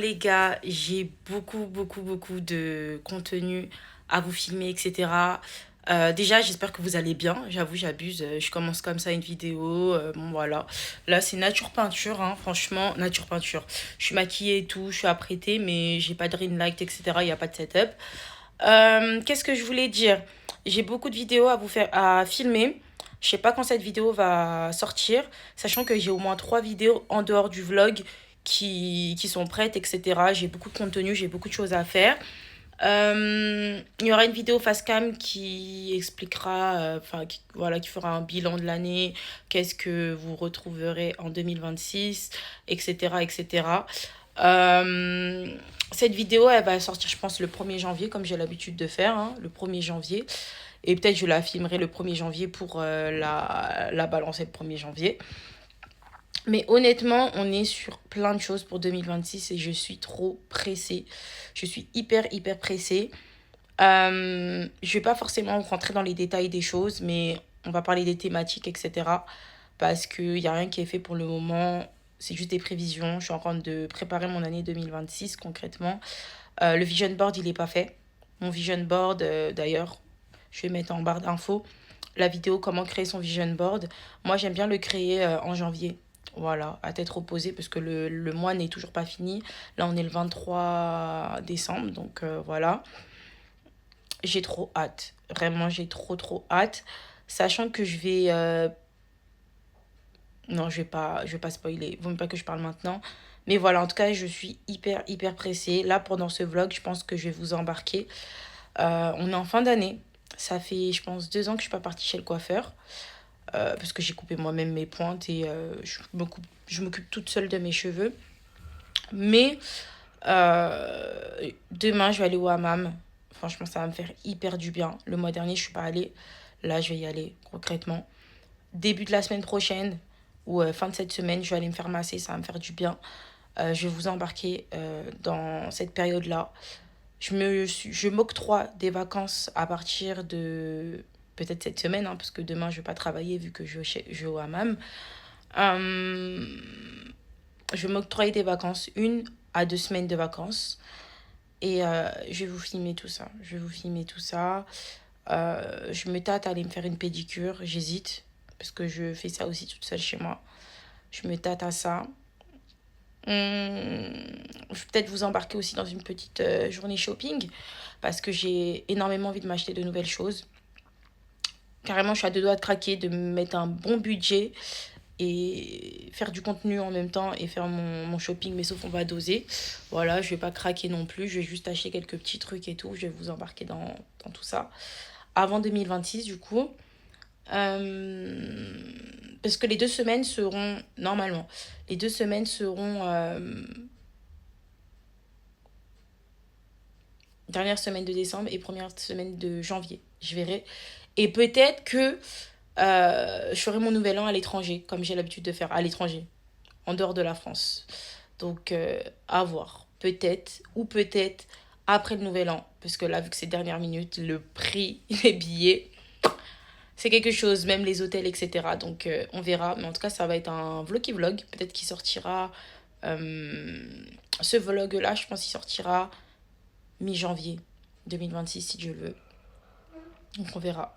les gars, j'ai beaucoup de contenu à vous filmer, etc. Déjà, j'espère que vous allez bien. J'avoue, j'abuse. Je commence comme ça une vidéo. Bon, voilà. Là, c'est nature peinture, hein. Franchement, nature peinture. Je suis maquillée et tout, je suis apprêtée, mais j'ai pas de ring light, etc. Il n'y a pas de setup. Qu'est-ce que je voulais dire? J'ai beaucoup de vidéos à vous faire, à filmer. Je sais pas quand cette vidéo va sortir, sachant que j'ai au moins trois vidéos en dehors du vlog qui sont prêtes, etc. J'ai beaucoup de contenu, j'ai beaucoup de choses à faire. Il y aura une vidéo face cam qui expliquera, enfin, voilà, qui fera un bilan de l'année, qu'est-ce que vous retrouverez en 2026, etc., etc. Euh, Cette vidéo, elle va sortir, je pense, le 1er janvier, comme j'ai l'habitude de faire, hein, le 1er janvier. Et peut-être je la filmerai le 1er janvier pour la balancer le 1er janvier. Mais honnêtement, on est sur plein de choses pour 2026 et je suis trop pressée. Je suis hyper pressée. Je vais pas forcément rentrer dans les détails des choses, mais on va parler des thématiques, etc. Parce qu'il n'y a rien qui est fait pour le moment. C'est juste des prévisions. Je suis en train de préparer mon année 2026 concrètement. Le vision board, il n'est pas fait. Mon vision board, d'ailleurs, je vais mettre en barre d'infos la vidéo comment créer son vision board. Moi, j'aime bien le créer en janvier. Voilà, à tête reposée, parce que le mois n'est toujours pas fini. Là, on est le 23 décembre, donc voilà. J'ai trop hâte. Vraiment, j'ai trop hâte. Sachant que je vais... Non, je vais pas spoiler. Vaut mieux pas que je parle maintenant. Mais voilà, en tout cas, je suis hyper pressée. Là, pendant ce vlog, je pense que je vais vous embarquer. On est en fin d'année. Ça fait, je pense, 2 ans que je suis pas partie chez le coiffeur. Parce que j'ai coupé moi-même mes pointes et je m'occupe toute seule de mes cheveux. Mais demain, je vais aller au hammam. Franchement, ça va me faire hyper du bien. Le mois dernier, je suis pas allée. Là, je vais y aller concrètement. Début de la semaine prochaine ou fin de cette semaine, je vais aller me faire masser. Ça va me faire du bien. Je vais vous embarquer dans cette période-là. Je m'octroie des vacances à partir de peut-être cette semaine, hein, parce que demain je vais pas travailler vu que je vais au hammam. Euh, je vais m'octroyer des vacances, 1 à 2 semaines de vacances. Et je vais vous filmer tout ça. Je vais vous filmer tout ça. Je me tâte à aller me faire une pédicure. J'hésite, parce que je fais ça aussi toute seule chez moi. Je me tâte à ça. Je vais peut-être vous embarquer aussi dans une petite journée shopping parce que j'ai énormément envie de m'acheter de nouvelles choses. Carrément, je suis à 2 doigts de craquer, de me mettre un bon budget et faire du contenu en même temps et faire mon shopping, mais sauf on va doser. Voilà, je vais pas craquer non plus, je vais juste acheter quelques petits trucs et tout. Je vais vous embarquer dans tout ça. Avant 2026, du coup. Euh, Parce que les 2 semaines seront, normalement, les 2 semaines seront dernière semaine de décembre et première semaine de janvier. Je verrai. Et peut-être que je ferai mon nouvel an à l'étranger, comme j'ai l'habitude de faire à l'étranger, en dehors de la France. Donc, à voir. Peut-être, ou peut-être après le nouvel an. Parce que là, vu que c'est dernière minute, le prix des billets, c'est quelque chose, même les hôtels, etc. Donc, on verra. Mais en tout cas, ça va être un vlog vlog. Peut-être qu'il sortira. euh, Ce vlog-là, je pense qu'il sortira mi-janvier 2026 si Dieu le veut. Donc on verra.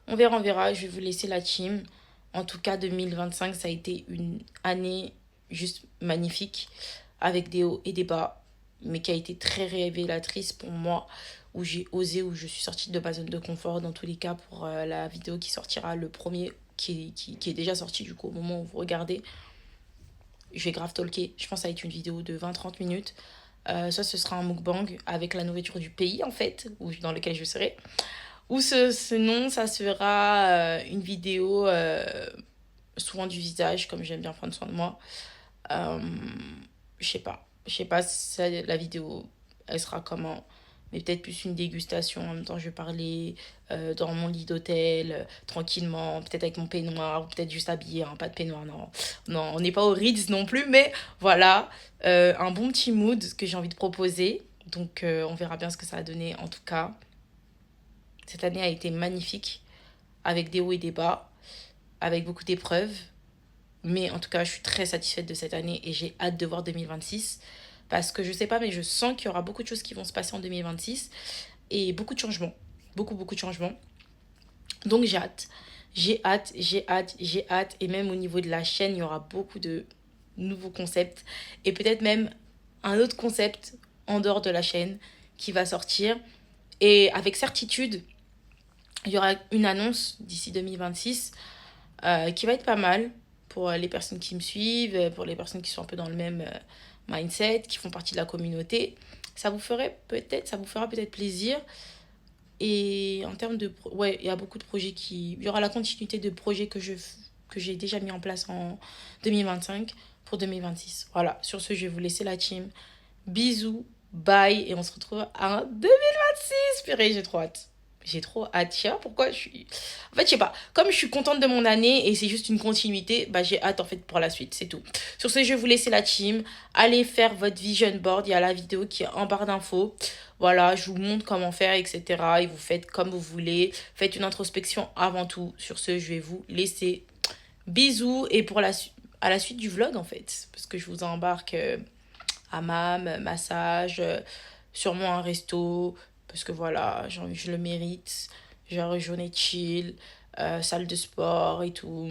On verra. Je vais vous laisser la team. En tout cas, 2025, ça a été une année juste magnifique, avec des hauts et des bas, mais qui a été très révélatrice pour moi, où j'ai osé, où je suis sortie de ma zone de confort, dans tous les cas, pour la vidéo qui sortira le premier, qui est déjà sorti du coup au moment où vous regardez. Je vais grave talker. Je pense que ça va être une vidéo de 20-30 minutes. Ça, ce sera un mukbang avec la nourriture du pays, en fait, dans lequel je serai. Ou sinon, ça sera une vidéo souvent du visage, comme j'aime bien prendre soin de moi. Euh, je sais pas. Je sais pas si la vidéo, elle sera comment. Mais peut-être plus une dégustation. En même temps, je vais parler dans mon lit d'hôtel, tranquillement, peut-être avec mon peignoir, ou peut-être juste habillé, hein, pas de peignoir, non. Non, on n'est pas au Ritz non plus, mais voilà, un bon petit mood que j'ai envie de proposer. Donc, on verra bien ce que ça a donné. En tout cas, cette année a été magnifique, avec des hauts et des bas, avec beaucoup d'épreuves. Mais en tout cas, je suis très satisfaite de cette année et j'ai hâte de voir 2026 parce que je sais pas, mais je sens qu'il y aura beaucoup de choses qui vont se passer en 2026 et beaucoup de changements. Beaucoup, beaucoup de changements. Donc j'ai hâte. J'ai hâte, j'ai hâte, j'ai hâte. Et même au niveau de la chaîne, il y aura beaucoup de nouveaux concepts. Et peut-être même un autre concept en dehors de la chaîne qui va sortir. Et avec certitude, il y aura une annonce d'ici 2026 qui va être pas mal pour les personnes qui me suivent, pour les personnes qui sont un peu dans le même mindset, qui font partie de la communauté. Ça vous fera peut-être plaisir. Et en termes de... Ouais, il y a beaucoup de projets qui... Il y aura la continuité de projets que j'ai déjà mis en place en 2025 pour 2026. Voilà, sur ce, je vais vous laisser la team. Bisous, bye, et on se retrouve en 2026. Purée, j'ai trop hâte. J'ai trop hâte. Je sais pas pourquoi je suis... En fait, je sais pas. Comme je suis contente de mon année et c'est juste une continuité, bah j'ai hâte en fait pour la suite. C'est tout. Sur ce, je vais vous laisser la team. Allez faire votre vision board. Il y a la vidéo qui est en barre d'infos. Voilà, je vous montre comment faire, etc. Et vous faites comme vous voulez. Faites une introspection avant tout. Sur ce, je vais vous laisser. Bisous. Et pour à la suite du vlog, en fait. Parce que je vous embarque hammam, massage, sûrement un resto. Parce que voilà, je le mérite. Genre, journée chill, salle de sport et tout.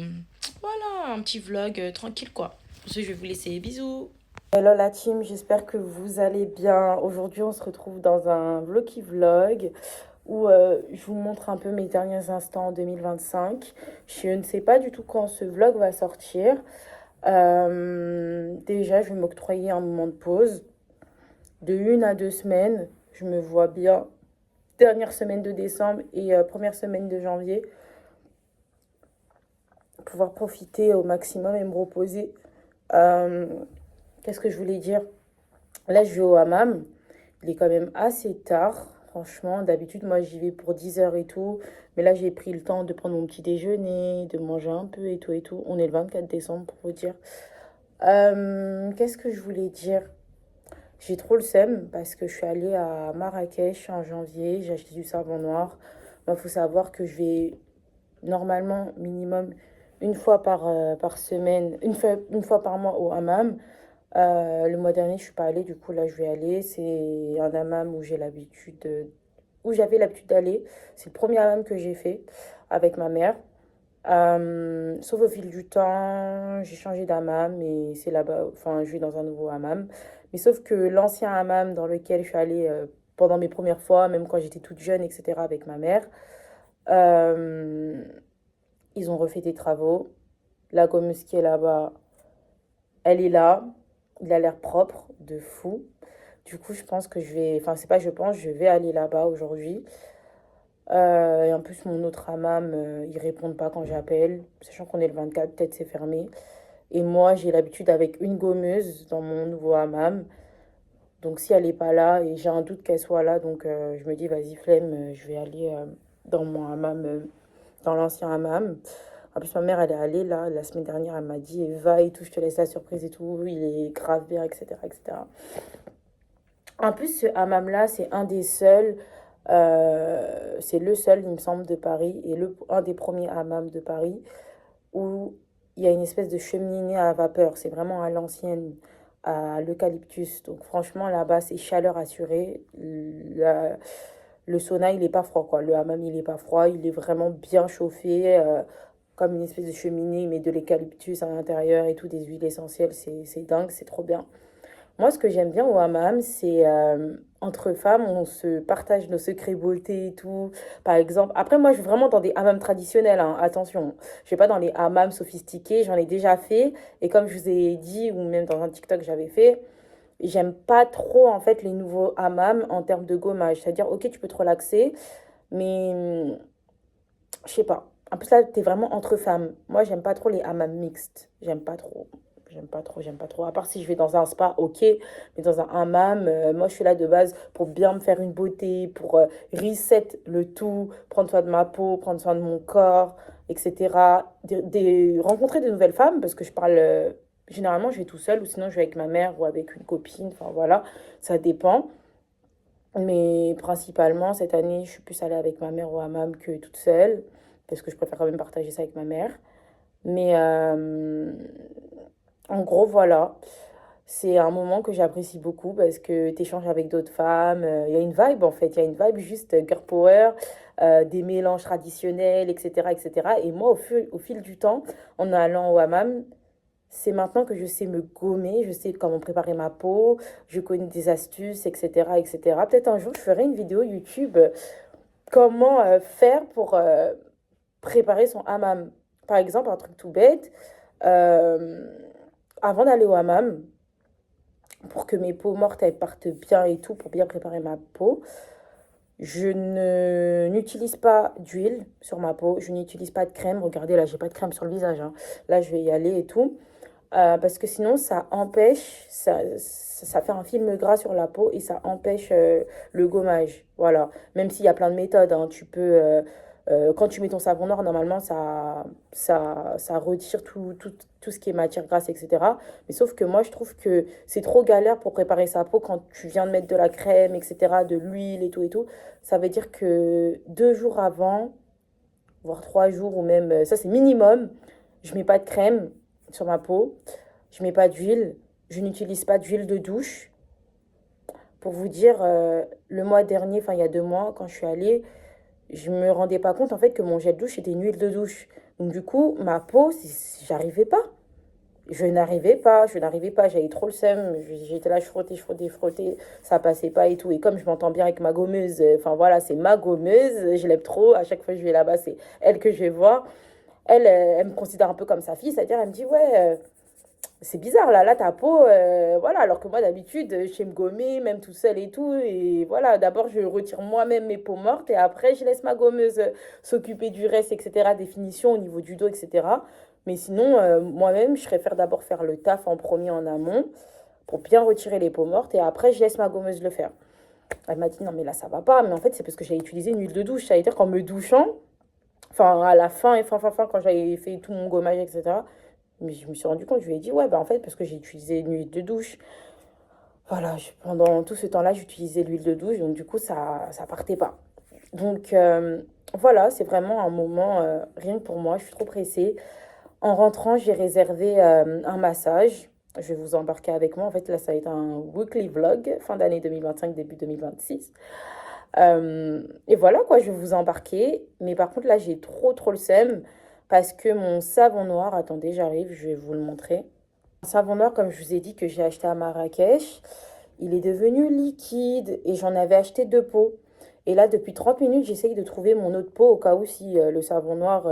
Voilà, un petit vlog tranquille, quoi. Sur ce, je vais vous laisser. Bisous. Hello la team, j'espère que vous allez bien. Aujourd'hui, on se retrouve dans un vlogi vlog où je vous montre un peu mes derniers instants en 2025. Je ne sais pas du tout quand ce vlog va sortir. Déjà, je vais m'octroyer un moment de pause de 1 à 2 semaines. Je me vois bien dernière semaine de décembre et première semaine de janvier pouvoir profiter au maximum et me reposer. Euh, Qu'est-ce que je voulais dire? Là, je vais au hammam. Il est quand même assez tard, franchement. D'habitude, moi, j'y vais pour 10 heures et tout. Mais là, j'ai pris le temps de prendre mon petit déjeuner, de manger un peu et tout et tout. On est le 24 décembre, pour vous dire. Qu'est-ce que je voulais dire? J'ai trop le seum parce que je suis allée à Marrakech en janvier. J'ai acheté du savon noir. Il faut savoir que je vais normalement minimum une fois par semaine, une fois par mois au hammam. Le mois dernier, je suis pas allée, du coup là je vais aller. C'est un hammam où où j'avais l'habitude d'aller. C'est le premier hammam que j'ai fait avec ma mère. Sauf au fil du temps, j'ai changé d'hammam et c'est là-bas, enfin je vais dans un nouveau hammam. Mais sauf que l'ancien hammam dans lequel je suis allée pendant mes premières fois, même quand j'étais toute jeune, etc. avec ma mère, euh, ils ont refait des travaux. La gomme qui est là-bas, elle est là. Il a l'air propre, de fou. Du coup, je pense que je vais... Enfin, c'est pas je pense, je vais aller là-bas aujourd'hui. Et en plus, mon autre hammam, ils répondent pas quand j'appelle. Sachant qu'on est le 24, peut-être c'est fermé. Et moi, j'ai l'habitude avec une gommeuse dans mon nouveau hammam. Donc, si elle est pas là, et j'ai un doute qu'elle soit là, donc je me dis, vas-y, flemme, je vais aller dans mon hammam, dans l'ancien hammam. En plus, ma mère, elle est allée là, la semaine dernière, elle m'a dit, va et tout, je te laisse la surprise et tout, il est grave bien, etc., etc. En plus, ce hammam-là, c'est un des seuls, c'est le seul, il me semble, de Paris, et un des premiers hammams de Paris, où il y a une espèce de cheminée à vapeur. C'est vraiment à l'ancienne, à l'eucalyptus. Donc franchement, là-bas, c'est chaleur assurée. Le sauna, il n'est pas froid, quoi. Le hammam, il n'est pas froid. Il est vraiment bien chauffé, comme une espèce de cheminée, mais de l'eucalyptus à l'intérieur et tout, des huiles essentielles. C'est dingue, c'est trop bien. Moi, ce que j'aime bien au hammam, c'est entre femmes, on se partage nos secrets beauté et tout. Par exemple, après, moi, je suis vraiment dans des hammams traditionnels, hein, attention. Je vais pas dans les hammams sophistiqués, j'en ai déjà fait. Et comme je vous ai dit, ou même dans un TikTok que j'avais fait, j'aime pas trop, en fait, les nouveaux hammams en termes de gommage. C'est-à-dire, ok, tu peux te relaxer, mais je sais pas. En plus, là, t'es vraiment entre femmes. Moi, j'aime pas trop les hammams mixtes. J'aime pas trop. J'aime pas trop, j'aime pas trop. À part si je vais dans un spa, ok. Mais dans un hammam, moi, je suis là de base pour bien me faire une beauté, pour reset le tout, prendre soin de ma peau, prendre soin de mon corps, etc. Rencontrer de nouvelles femmes, parce que je parle... généralement, je vais tout seul, ou sinon, je vais avec ma mère ou avec une copine. Enfin, voilà, ça dépend. Mais principalement, cette année, je suis plus allée avec ma mère au hammam que toute seule, parce que je préfère quand même partager ça avec ma mère. Mais en gros, voilà. C'est un moment que j'apprécie beaucoup parce que tu échanges avec d'autres femmes. Il y a une vibe en fait, il y a une vibe juste girl power, des mélanges traditionnels, etc., etc. Et moi, au fil du temps, en allant au hammam, c'est maintenant que je sais me gommer, je sais comment préparer ma peau, je connais des astuces, etc., etc. Peut-être un jour, je ferai une vidéo YouTube comment faire pour préparer son hammam. Par exemple, un truc tout bête, euh, avant d'aller au hammam, pour que mes peaux mortes elles partent bien et tout, pour bien préparer ma peau, je ne n'utilise pas d'huile sur ma peau, je n'utilise pas de crème. Regardez là, j'ai pas de crème sur le visage, hein. Là, je vais y aller et tout. Parce que sinon, ça empêche, ça fait un film gras sur la peau et ça empêche le gommage. Voilà. Même s'il y a plein de méthodes, hein, tu peux, quand tu mets ton savon noir, normalement, ça retire tout ce qui est matière grasse, etc. Mais sauf que moi, je trouve que c'est trop galère pour préparer sa peau quand tu viens de mettre de la crème, etc., de l'huile et tout et tout. Ça veut dire que 2 jours avant, voire 3 jours, ou même, ça c'est minimum, je mets pas de crème sur ma peau, je mets pas d'huile, je n'utilise pas d'huile de douche. Pour vous dire, le mois dernier, enfin il y a 2 mois, quand je suis allée, je me rendais pas compte en fait que mon gel de douche était une huile de douche. Donc du coup, ma peau, j'arrivais pas. Je n'arrivais pas, j'avais trop le seum, j'étais là, je frottais, ça passait pas et tout. Et comme je m'entends bien avec ma gommeuse, enfin voilà, c'est ma gommeuse, je l'aime trop, à chaque fois que je vais là-bas, c'est elle que je vais voir. Elle, elle me considère un peu comme sa fille, c'est-à-dire elle me dit, ouais, c'est bizarre là, ta peau, voilà, alors que moi d'habitude, je sais me gommer, même tout seul et tout, et voilà, d'abord je retire moi-même mes peaux mortes, et après je laisse ma gommeuse s'occuper du reste, etc., définition au niveau du dos, etc. Mais sinon, moi-même, je préfère d'abord faire le taf en premier en amont, pour bien retirer les peaux mortes, et après je laisse ma gommeuse le faire. Elle m'a dit, non mais là ça va pas, mais en fait c'est parce que j'ai utilisé une huile de douche, ça veut dire qu'en me douchant, enfin à la fin, et fin, quand j'avais fait tout mon gommage, etc., mais je me suis rendu compte, je lui ai dit, ouais, bah en fait, parce que j'ai utilisé une huile de douche. Voilà, pendant tout ce temps-là, j'utilisais l'huile de douche, donc du coup, ça partait pas. Donc voilà, c'est vraiment un moment, rien que pour moi, je suis trop pressée. En rentrant, j'ai réservé un massage. Je vais vous embarquer avec moi. En fait, là, ça va être un weekly vlog, fin d'année 2025, début 2026. Et voilà, quoi, je vais vous embarquer. Mais par contre, là, j'ai trop le seum parce que mon savon noir, attendez, j'arrive, je vais vous le montrer. Un savon noir, comme je vous ai dit, que j'ai acheté à Marrakech, il est devenu liquide et j'en avais acheté 2 pots. Et là, depuis 30 minutes, j'essaye de trouver mon autre pot au cas où si le savon noir,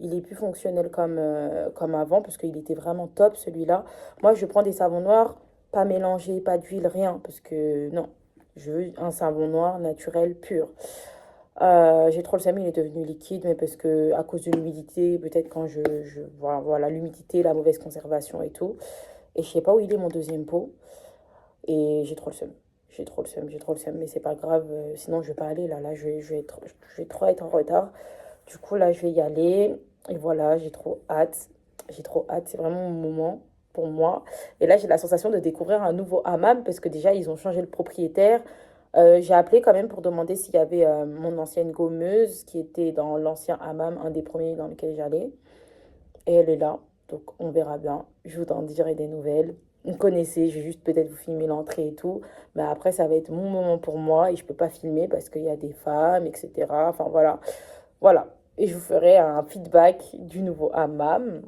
il est plus fonctionnel comme avant, parce qu'il était vraiment top celui-là. Moi, je prends des savons noirs, pas mélangés, pas d'huile, rien, parce que non, je veux un savon noir naturel pur. J'ai trop le seum, il est devenu liquide, mais parce que à cause de l'humidité, peut-être quand voilà, l'humidité, la mauvaise conservation et tout. Et je sais pas où il est mon deuxième pot. Et j'ai trop le seum. J'ai trop le seum, mais c'est pas grave. Sinon, je vais pas aller là. Là, je vais trop être en retard. Du coup, là, je vais y aller. Et voilà, j'ai trop hâte. J'ai trop hâte. C'est vraiment mon moment pour moi. Et là, j'ai la sensation de découvrir un nouveau hammam parce que déjà, ils ont changé le propriétaire. J'ai appelé quand même pour demander s'il y avait mon ancienne gommeuse qui était dans l'ancien hammam, un des premiers dans lequel j'allais. Et elle est là. Donc, on verra bien. Je vous en dirai des nouvelles. Vous connaissez, je vais juste peut-être vous filmer l'entrée et tout. Mais après, ça va être mon moment pour moi et je peux pas filmer parce qu'il y a des femmes, etc. Enfin, voilà. Voilà. Et je vous ferai un feedback du nouveau hammam.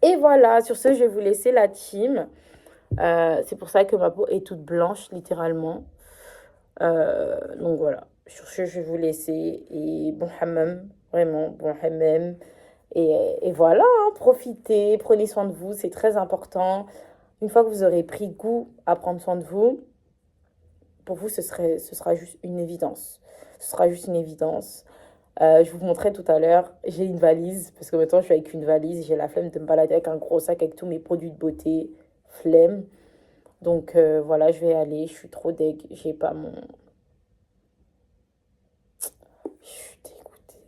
Et voilà, sur ce, je vais vous laisser la team. C'est pour ça que ma peau est toute blanche, littéralement. Donc voilà. Sur ce, je vais vous laisser. Et bon hammam. Vraiment, bon hammam. Et voilà, hein, profitez, prenez soin de vous, c'est très important. Une fois que vous aurez pris goût à prendre soin de vous, pour vous, ce sera juste une évidence. Ce sera juste une évidence. Je vous montrais tout à l'heure, j'ai une valise, parce que maintenant je suis avec une valise, j'ai la flemme de me balader avec un gros sac avec tous mes produits de beauté, flemme. Donc voilà, je vais aller, je suis trop deg, j'ai pas mon... Je suis dégoûtée.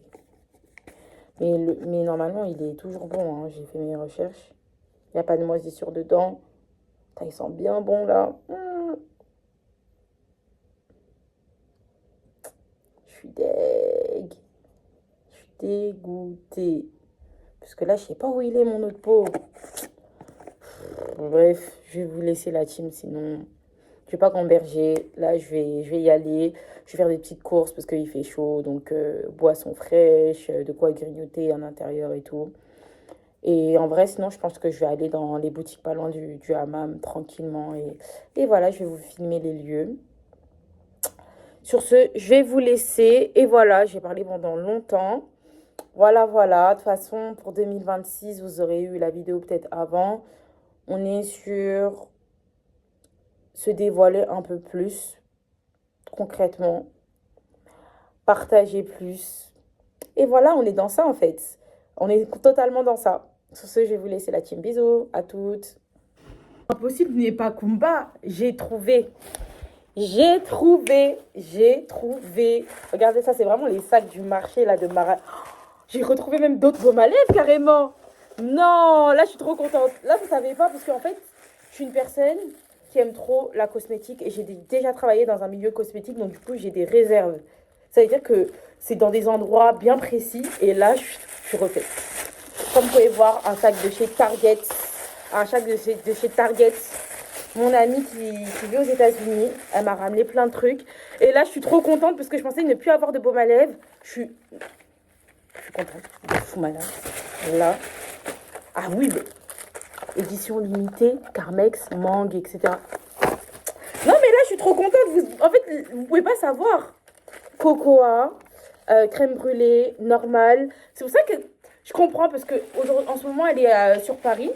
Mais normalement, il est toujours bon, hein. J'ai fait mes recherches. Il n'y a pas de moisissure dedans. Putain, il sent bien bon là. Je suis deg. Je suis dégoûtée. Parce que là, je sais pas où il est mon autre pot. Bref, je vais vous laisser la team, sinon je vais pas gamberger. Là, je vais y aller. Je vais faire des petites courses parce qu'il fait chaud, donc boisson fraîche, de quoi grignoter à l'intérieur et tout. Et en vrai, sinon, je pense que je vais aller dans les boutiques pas loin du hammam tranquillement. Et voilà, je vais vous filmer les lieux. Sur ce, je vais vous laisser. Et voilà, j'ai parlé pendant longtemps. Voilà, voilà. De toute façon, pour 2026, vous aurez eu la vidéo peut-être avant. On est sur se dévoiler un peu plus, concrètement. Partager plus. Et voilà, on est dans ça en fait. On est totalement dans ça. Sur ce, je vais vous laisser la team. Bisous à toutes. Impossible n'est pas Kumba. J'ai trouvé. J'ai trouvé. Regardez ça, c'est vraiment les sacs du marché là de Mara. J'ai retrouvé même d'autres baumes à lèvres carrément. Non, là je suis trop contente. Là vous savez pas parce qu'en fait, je suis une personne qui aime trop la cosmétique et j'ai déjà travaillé dans un milieu cosmétique, donc du coup j'ai des réserves. Ça veut dire que c'est dans des endroits bien précis et là je suis refaite. Comme vous pouvez voir, un sac de chez Target, un sac de chez Target. Mon amie qui vit aux États-Unis, elle m'a ramené plein de trucs. Et là, je suis trop contente parce que je pensais ne plus avoir de baume à lèvres. Je suis contente. Je suis fou malade. Là. Ah oui, mais édition limitée, Carmex, Mangue, etc. Non, mais là, je suis trop contente. En fait, vous pouvez pas savoir. Cocoa, crème brûlée, normale. C'est pour ça que je comprends parce que en ce moment, elle est sur Paris.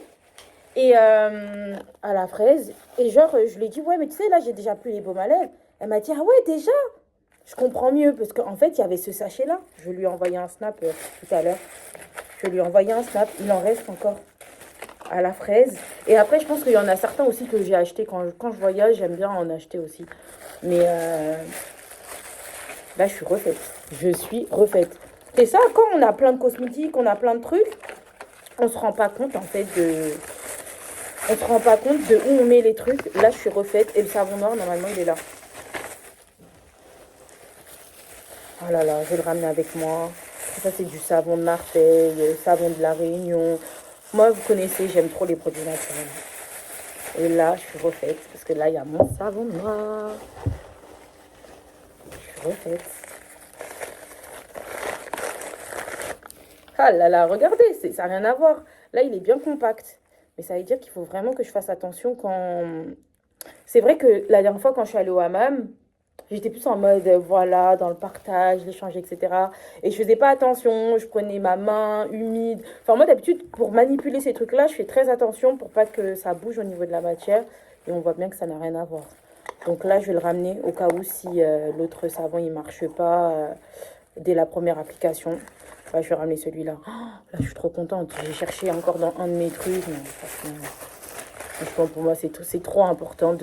Et à la fraise. Et genre, je lui ai dit, ouais, mais tu sais, là, j'ai déjà plus les baumes à lèvres. Elle m'a dit, ah ouais, déjà? Je comprends mieux, parce qu'en fait, il y avait ce sachet-là. Je lui ai envoyé un snap tout à l'heure. Je lui ai envoyé un snap. Il en reste encore à la fraise. Et après, je pense qu'il y en a certains aussi que j'ai acheté. Quand je voyage, j'aime bien en acheter aussi. Mais là, je suis refaite. Je suis refaite. C'est ça, quand on a plein de cosmétiques, on a plein de trucs, on se rend pas compte, en fait, on se rend pas compte de où on met les trucs. Là, je suis refaite. Et le savon noir, normalement, il est là. Oh là là, je vais le ramener avec moi. Ça, c'est du savon de Marseille, savon de La Réunion. Moi, vous connaissez, j'aime trop les produits naturels. Et là, je suis refaite. Parce que là, il y a mon savon noir. Je suis refaite. Ah là là, regardez, ça n'a rien à voir. Là, il est bien compact. Mais ça veut dire qu'il faut vraiment que je fasse attention quand... C'est vrai que la dernière fois, quand je suis allée au hammam, j'étais plus en mode, voilà, dans le partage, l'échange, etc. Et je faisais pas attention, je prenais ma main humide. Enfin, moi, d'habitude, pour manipuler ces trucs-là, je fais très attention pour pas que ça bouge au niveau de la matière. Et on voit bien que ça n'a rien à voir. Donc là, je vais le ramener au cas où si l'autre savon, il marche pas dès la première application. Bah, je vais ramener celui-là. Oh, là, je suis trop contente. J'ai cherché encore dans un de mes trucs. Mais franchement, pour moi, c'est trop important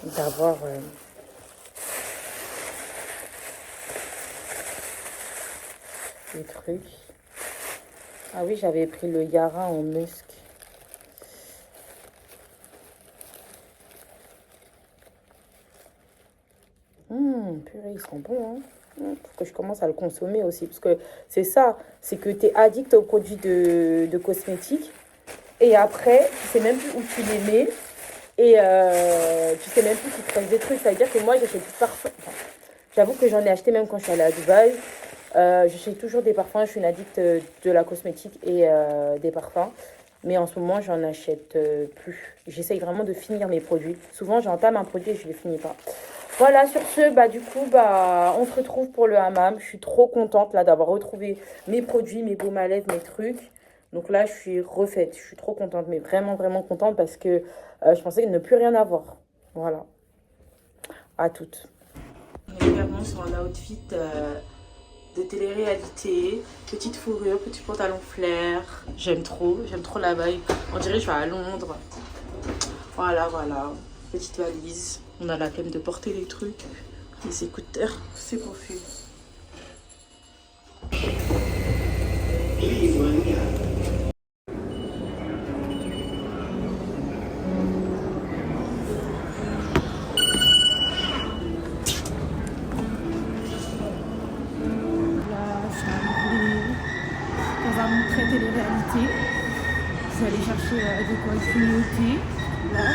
d'avoir... des trucs. Ah oui, j'avais pris le Yara en musc. Purée, ils sont bons, hein. Faut que je commence à le consommer aussi. Parce que c'est ça, c'est que tu es addict aux produits de cosmétiques. Et après, tu sais même plus où tu les mets. Et tu sais même plus qu'il te reste des trucs. Ça veut dire que moi, j'achète plus de parfum. Enfin, j'avoue que j'en ai acheté même quand je suis allée à Dubaï. J'achète toujours des parfums. Je suis une addict de la cosmétique et des parfums. Mais en ce moment, j'en achète plus. J'essaye vraiment de finir mes produits. Souvent, j'entame un produit et je ne le finis pas. Voilà, sur ce, bah, du coup, bah, on se retrouve pour le hammam. Je suis trop contente là d'avoir retrouvé mes produits, mes baumes à lèvres, mes trucs. Donc là, je suis refaite. Je suis trop contente, mais vraiment, vraiment contente parce que je pensais ne plus rien avoir. Voilà. À toutes. On est vraiment sur un outfit de télé-réalité. Petite fourrure, petit pantalon flair. J'aime trop la vibe. On dirait que je vais à Londres. Voilà, voilà. Petite valise. On a la flemme de porter les trucs. Les écouteurs, c'est confus. Dans un monde très télé-réalité. Je suis allée chercher de quoi grignoter là.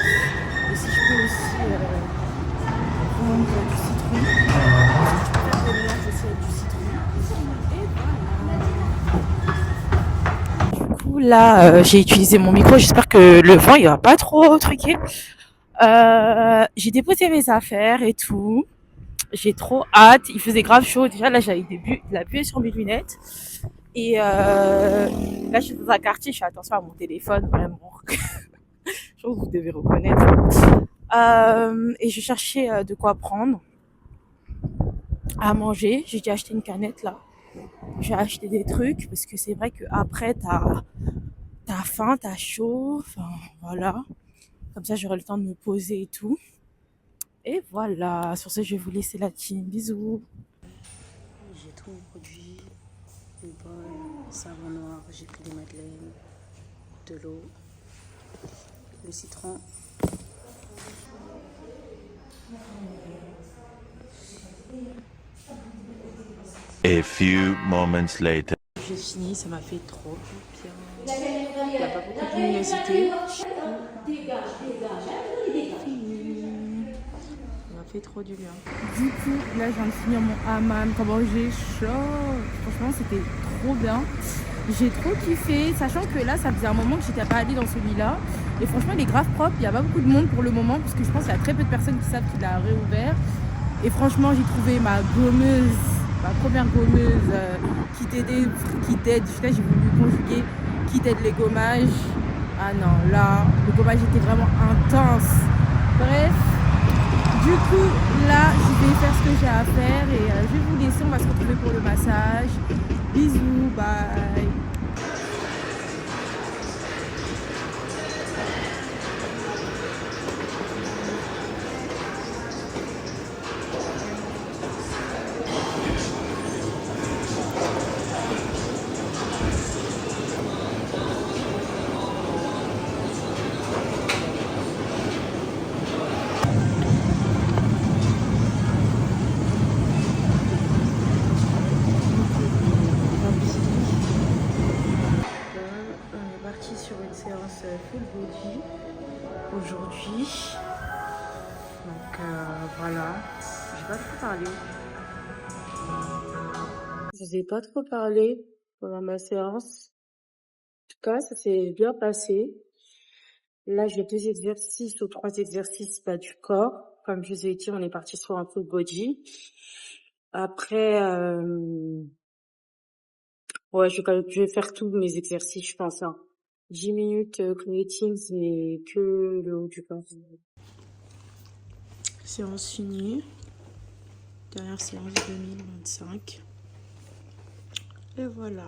Et si je peux aussi prendre du citron. Faire des mélanges aussi avec du citron. Et voilà. Du coup, là, j'ai utilisé mon micro. J'espère que le vent, il va pas trop truquer. J'ai déposé mes affaires et tout. J'ai trop hâte. Il faisait grave chaud. Déjà, là, j'avais de la buée sur mes lunettes. Et là, je suis dans un quartier. Je fais attention à mon téléphone, vraiment. Je pense que vous devez reconnaître. Et je cherchais de quoi prendre à manger. J'ai dû acheter une canette là. J'ai acheté des trucs parce que c'est vrai qu'après, t'as faim, t'as chaud. Enfin, voilà. Comme ça, j'aurai le temps de me poser et tout. Et voilà. Sur ce, je vais vous laisser la team. Bisous. J'ai tout mon produit, une bol, savon noir, j'ai pris des madeleines, de l'eau, le citron. A few moments later. J'ai fini, ça m'a fait trop bien. Il n'y a pas beaucoup de luminosité. Ça m'a fait trop du bien. Du coup, là, je viens de finir mon hammam. Comment j'ai chaud. Franchement, c'était trop bien. J'ai trop kiffé, sachant que là, ça faisait un moment que j'étais pas allée dans celui-là. Et franchement, il est grave propre. Il n'y a pas beaucoup de monde pour le moment, parce que je pense qu'il y a très peu de personnes qui savent qu'il a réouvert. Et franchement, j'ai trouvé ma gommeuse, ma première gommeuse qui t'aide. J'ai voulu conjuguer qui t'aide les gommages. Ah non, là, le gommage était vraiment intense. Bref. Du coup, là, je vais faire ce que j'ai à faire et je vais vous laisser. On va se retrouver pour le massage. Bisous, bye. On est parti sur une séance full body aujourd'hui. Donc voilà, j'ai pas trop parlé. Je vous ai pas trop parlé pendant ma séance. En tout cas, ça s'est bien passé. Là, j'ai 2 exercices ou 3 exercices du corps. Comme je vous ai dit, on est parti sur un full body. Après, ouais, je vais faire tous mes exercices, je pense. 10 minutes creatines et que le haut du corps. Séance finie. Dernière séance 2025. Et voilà.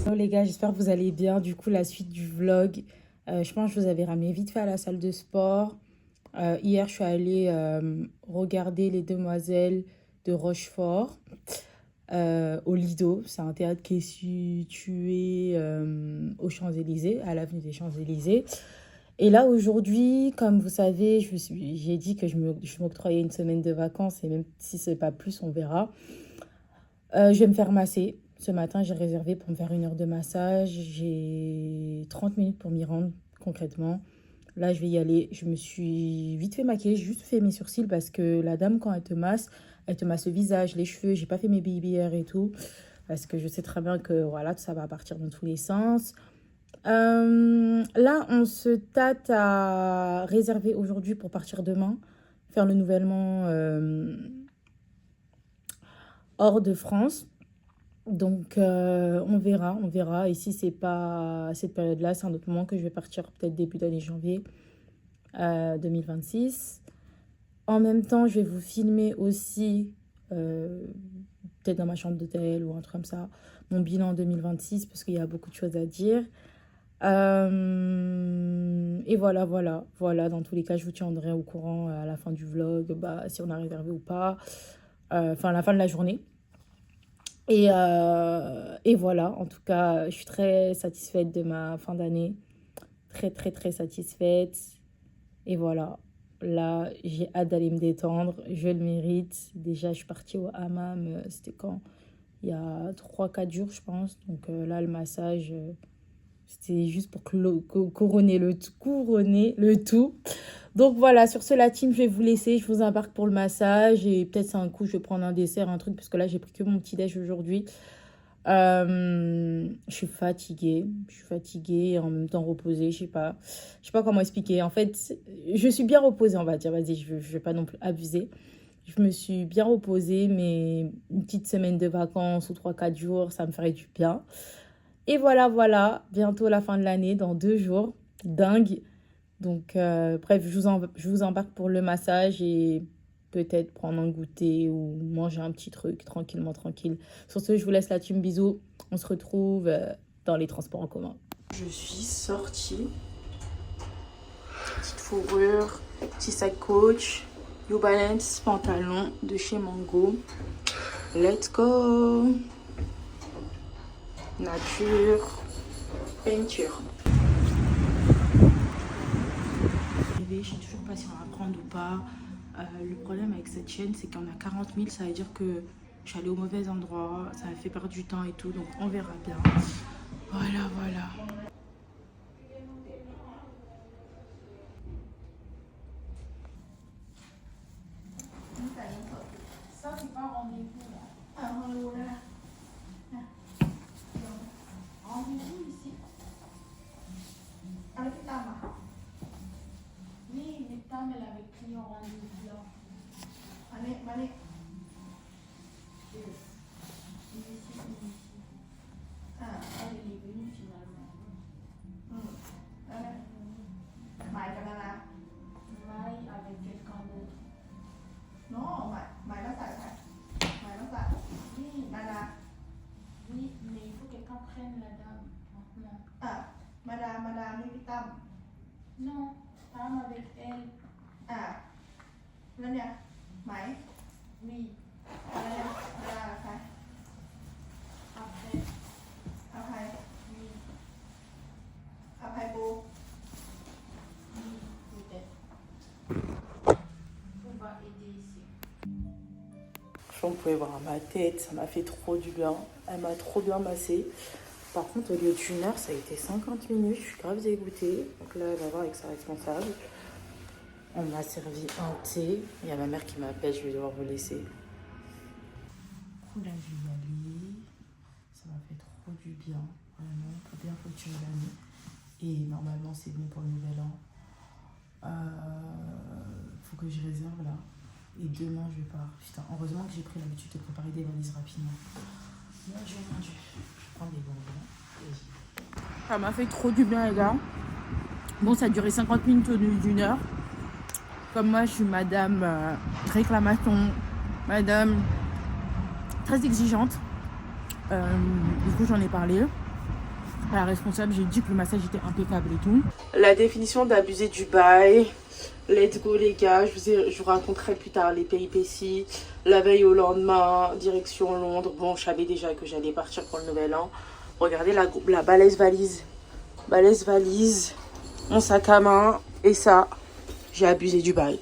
Hello les gars, j'espère que vous allez bien. Du coup, la suite du vlog, je pense que je vous avais ramené vite fait à la salle de sport. Hier, je suis allée regarder Les Demoiselles de Rochefort au Lido. C'est un théâtre qui est situé aux Champs-Élysées, à l'avenue des Champs-Élysées. Et là, aujourd'hui, comme vous savez, j'ai dit que je m'octroyais une semaine de vacances et même si c'est pas plus, on verra. Je vais me faire masser. Ce matin, j'ai réservé pour me faire 1 heure de massage. J'ai 30 minutes pour m'y rendre concrètement. Là, je vais y aller. Je me suis vite fait maquiller. J'ai juste fait mes sourcils parce que la dame, quand elle te masse le visage, les cheveux. J'ai pas fait mes baby hair et tout. Parce que je sais très bien que voilà, tout ça va partir dans tous les sens. Là, on se tâte à réserver aujourd'hui pour partir demain. Faire le nivellement hors de France. Donc, on verra, on verra. Et si c'est pas cette période-là, c'est un autre moment que je vais partir peut-être début d'année janvier 2026. En même temps, je vais vous filmer aussi, peut-être dans ma chambre d'hôtel ou un truc comme ça, mon bilan 2026 parce qu'il y a beaucoup de choses à dire. Et voilà, dans tous les cas, je vous tiendrai au courant à la fin du vlog, bah, si on a réservé ou pas, enfin à la fin de la journée. Et voilà, en tout cas, je suis très satisfaite de ma fin d'année, très satisfaite. Et voilà, là, j'ai hâte d'aller me détendre, je le mérite. Déjà, je suis partie au hammam, c'était quand? Il y a 3 4 jours, je pense. Donc là, le massage, c'était juste pour couronner le tout. Donc voilà, sur ce, la team, je vais vous laisser. Je vous embarque pour le massage. Et peut-être c'est un coup, je vais prendre un dessert, un truc. Parce que là, j'ai pris que mon petit déj aujourd'hui. Je suis fatiguée. Et en même temps reposée. Je sais pas comment expliquer. En fait, je suis bien reposée, on va dire. Vas-y, je vais pas non plus abuser. Je me suis bien reposée, mais une petite semaine de vacances ou 3 4 jours, ça me ferait du bien. Et voilà, bientôt la fin de l'année, dans 2 jours. Dingue. Donc, bref, je vous embarque pour le massage et peut-être prendre un goûter ou manger un petit truc tranquille. Sur ce, je vous laisse la team, bisous. On se retrouve dans les transports en commun. Je suis sortie. Petite fourrure, petit sac Coach, New Balance, pantalon de chez Mango. Let's go! Nature, peinture. Je sais toujours pas si on va prendre ou pas. Le problème avec cette chaîne, c'est qu'il y en a 40 000. Ça veut dire que je suis allée au mauvais endroit. Ça m'a fait perdre du temps et tout. Donc on verra bien. Voilà. Ça, c'est pas rendez-vous là. Rendez-vous ici. Avec ta main. Oui, mais Tam, elle avait pris un rendez-vous là. Allez. Ici. Ah, elle est venue finalement. Maï avec quelqu'un d'autre. Non, Maï là, ça. Oui, Madame. Oui, mais il faut que quelqu'un prenne la dame maintenant. Ah, Madame, oui, Tam. Non, Tam avec elle. Ah, là, Maï. Oui. Après. Oui. Après, beau. Oui, peut-être. On va aider ici. Vous pouvez voir ma tête, ça m'a fait trop du bien. Elle m'a trop bien massée. Par contre, au lieu d'une heure, ça a été 50 minutes. Je suis grave dégoûtée. Donc là, elle va voir avec sa responsable. On m'a servi un thé. Il y a ma mère qui m'appelle, je vais devoir vous laisser. Là, je vais y aller. Ça m'a fait trop du bien. Vraiment, pour bien clôturer l'année. Et normalement, c'est bon pour le nouvel an. Faut que je réserve là. Et demain, je pars. Putain, heureusement que j'ai pris l'habitude de préparer des valises rapidement. Mon Dieu. Je prends des bonbons. Ça m'a fait trop du bien, les gars. Bon, ça a duré 50 minutes au lieu d'une heure. Comme moi, je suis madame réclamation, madame très exigeante. Du coup, j'en ai parlé à la responsable. J'ai dit que le massage était impeccable et tout. La définition d'abuser du bail. Let's go les gars, je vous raconterai plus tard les péripéties. La veille au lendemain, direction Londres. Bon, je savais déjà que j'allais partir pour le nouvel an. Regardez la balèze valise. Mon sac à main. Et ça, j'ai abusé du bail.